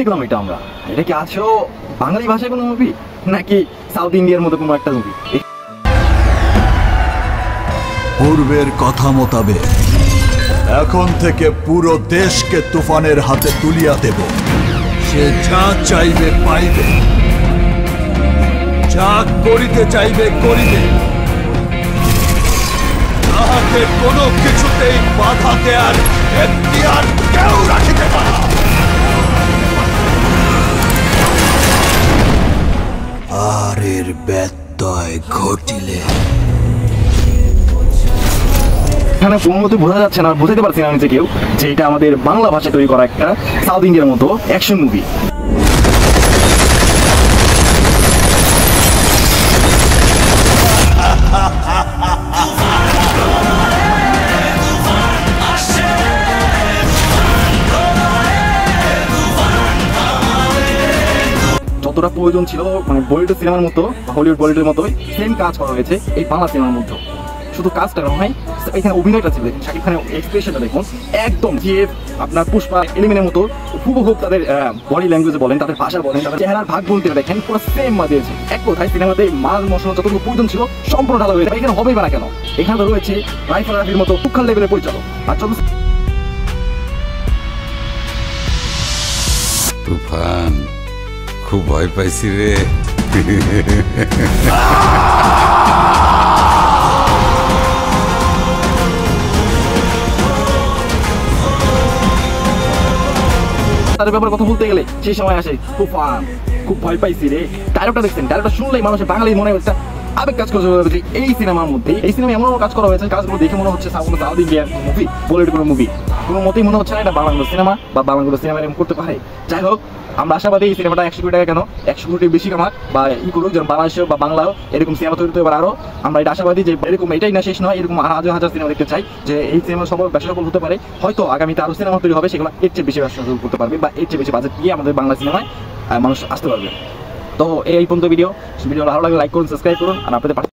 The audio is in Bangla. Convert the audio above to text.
দেখলাম এটা আমরা? এটা কি আসলে বাঙালি ভাষায় কোনো মুভি নাকি সাউথ ইন্ডিয়ার মতো কোনো একটা মুভি? পূর্বের কথা মোতাবেক এখন থেকে পুরো দেশকে তুফানের হাতে তুলিয়া দেব। সে যা চাইবে পাইবে, যা করিতে চাইবে করিবে, তাহাকে কোনো কিছুতেই বাধা দেয়ার এখতিয়ার কেউ রাখিতে পারে না। আর এর ব্যত্যয় ঘটিলে এখানে কোনো মতো বোঝা যাচ্ছে না, বুঝাতে পারছি না আমি যে কেউ যে এটা আমাদের বাংলা ভাষায় তৈরি করা একটা সাউথ ইন্ডিয়ার মতো অ্যাকশন মুভি। যতটা প্রয়োজন ছিল মানে বলিউড সিনেমার মতো, হলিউড বলিউডের মতোই সেম কাজ করা হয়েছে এই বাংলা সিনেমার মধ্যে। শুধু কাজটা নয়, এখানে অভিনয়টা ছিল, দেখুন শাকিব খানের এক্সপ্রেশনটা দেখুন, একদম যে আপনার পুষ্পা এলিমেনের মতো হুবহু তাদের বডি ল্যাঙ্গুয়েজ বলেন, তাদের ভাষা বলেন, তাদের চেহারার ভাগ বলতে দেখেন পুরো সেম দিয়েছে। এক কথায় সিনেমাতে মাল মশলা যতটুকু প্রয়োজন ছিল সম্পূর্ণ ঢালা হয়েছে। এখানে হবেই বা না কেন? এখানে তো রয়েছে রাইফাল রাফির মতো সুখাল লেভেলের পরিচালক। আর চলো তুফান, খুব ভয় পাইছি রে। তাদের ব্যাপারে কথা বলতে গেলে সেই সময় আসে তুফান, খুব ভয় পাইছি রে। ডায়লগটা দেখছেন, ডায়লগটা শুনলেই মানুষের বাঙালির মনে একটা আবেগ কাজ করছে এই সিনেমার মধ্যে। এই সিনেমা এমন কাজ করা হয়েছে, কাজগুলো দেখে মনে হচ্ছে সাউথ ইন্ডিয়ান মুভি, বলিউড কোনো মুভি কোনো মতেই মনে হচ্ছে না এটা বাংলা সিনেমা বা বাংলা সিনেমা এরকম করতে পারে। যাই হোক, আমরা আশাবাদী এই সিনেমাটা 100 কোটি টাকা কেন 100 কোটির বেশি কামাক বা করুক, যেন বাংলাদেশেও বা বাংলাও এরকম সিনেমা তৈরি হতে পারে আরো। আমরা এটা আশাবাদী যে এরকম এটাই না শেষ নয়, এরকম হাজার হাজার সিনেমা দেখতে চাই যে এই সিনেমা ব্যবসা হতে পারে। হয়তো আগামীতে আরো সিনেমা তৈরি হবে, সেগুলো এর চেয়ে বেশি ব্যবসা করতে পারবে বা এর চেয়ে বেশি বাজেট দিয়ে আমাদের বাংলা সিনেমায় মানুষ আসতে পারবে। তো এই পর্যন্ত ভিডিও ভালো লাগলে লাইক করুন, সাবস্ক্রাইব করুন, আর আপনাদের